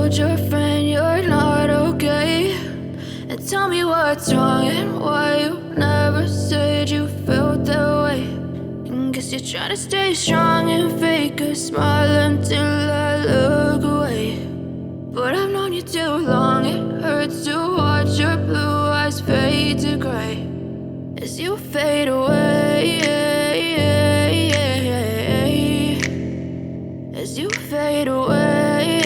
told your friend you're not okay? And tell me what's wrong and why you never said you felt that way. And guess you're trying to stay strong and fake a smile until I look away. But I've known you too long, it hurts to watch your blue eyes fade to gray as you fade away, as you fade away.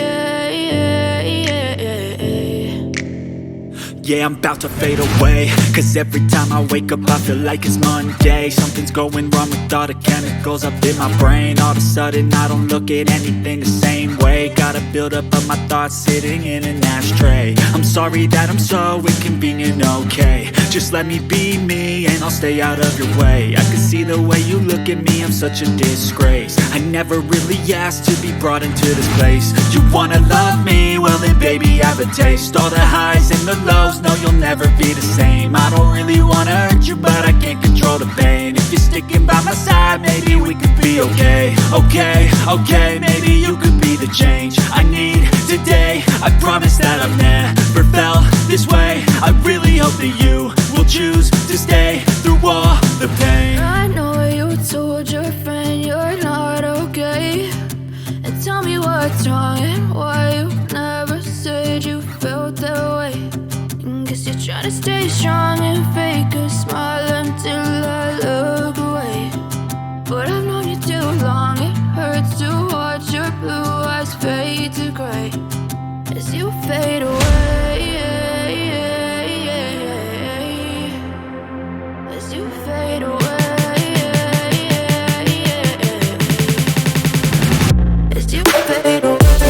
Yeah, I'm about to fade away, cause every time I wake up I feel like it's Monday. Something's going wrong with all the chemicals up in my brain. All of a sudden I don't look at anything the same way. Gotta build up of my thoughts sitting in an ashtray. I'm sorry that I'm so inconvenient, okay? Just let me be me and I'll stay out of your way. I can see the way you look at me, I'm such a disgrace. I never really asked to be brought into this place. You wanna love me? Well then baby have a taste. All the highs and the lows, no, you'll never be the same. I don't really wanna hurt you, but I can't control the pain. If you're sticking by my side, maybe we could be okay. Okay, maybe you could be the change I need today. I promise that I've never felt this way. I really hope that you will choose to stay through all the pain. I know you told your friend you're not okay. And tell me what's wrong and why you never said you felt that way. Guess you're trying to stay strong and fake a smile until I look away. But I've known you too long, it hurts to watch your blue eyes fade to gray as you fade away, as you fade away, as you fade away.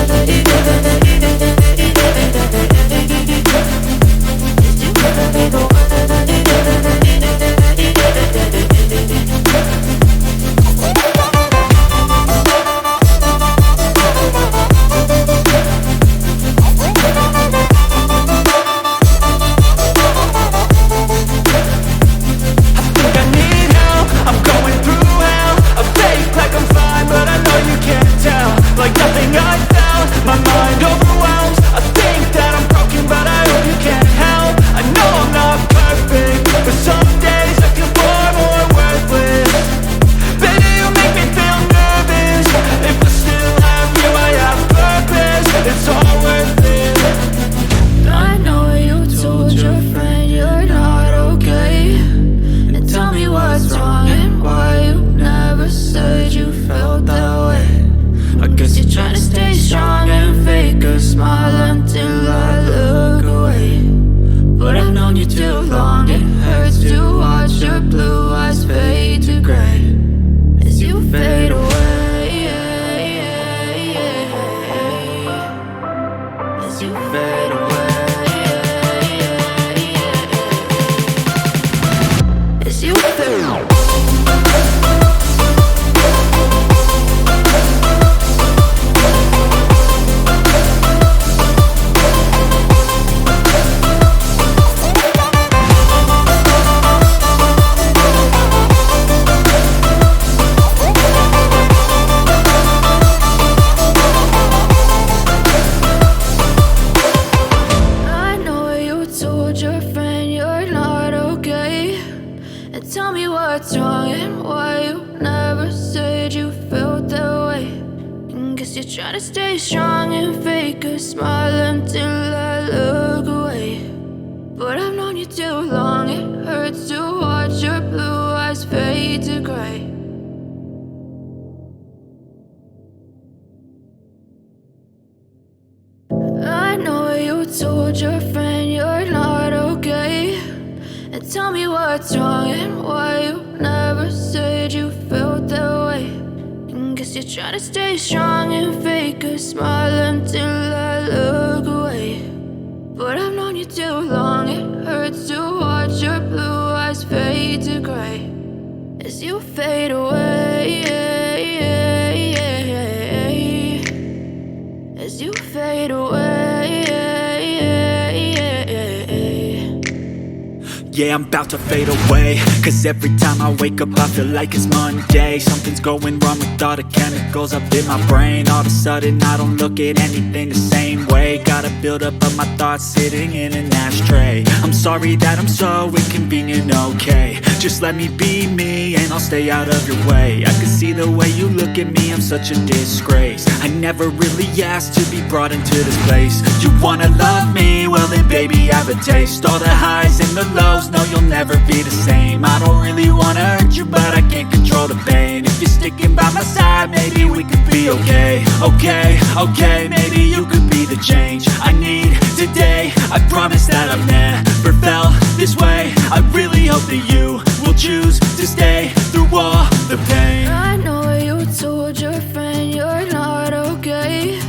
Yeah, I'm about to fade away, cause every time I wake up I feel like it's Monday. Something's going wrong with all the chemicals up in my brain. All of a sudden I don't look at anything the same way. Gotta build up of my thoughts sitting in an ashtray. I'm sorry that I'm so inconvenient, okay. Just let me be me and I'll stay out of your way. I can see the way you look at me, I'm such a disgrace. I never really asked to be brought into this place. You wanna love me? Well then baby have a taste. All the highs and the lows, no you'll never be the same. I don't really wanna hurt you but I can't control the pain. If you're sticking by my side maybe we could be okay. Okay, maybe you could be the change I need today. I promise that I've never felt this way. I really hope that you will choose to stay through all the pain. I know you told your friend you're not okay,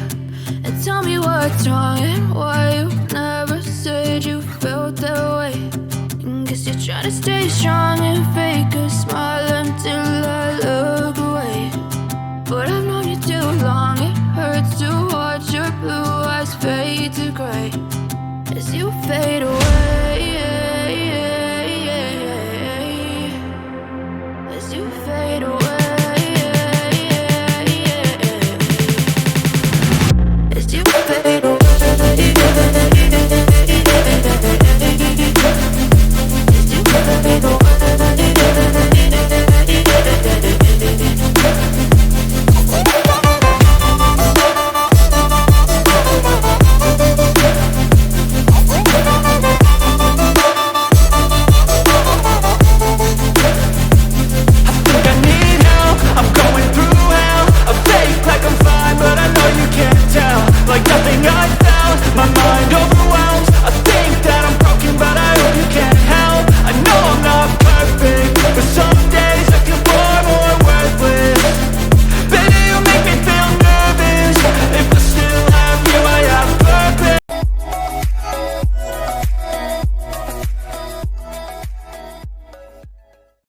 and tell me what's wrong and why you never said you felt that way. Guess you're trying to stay strong and fake a smile until I look away. But I've known you too long, it hurts to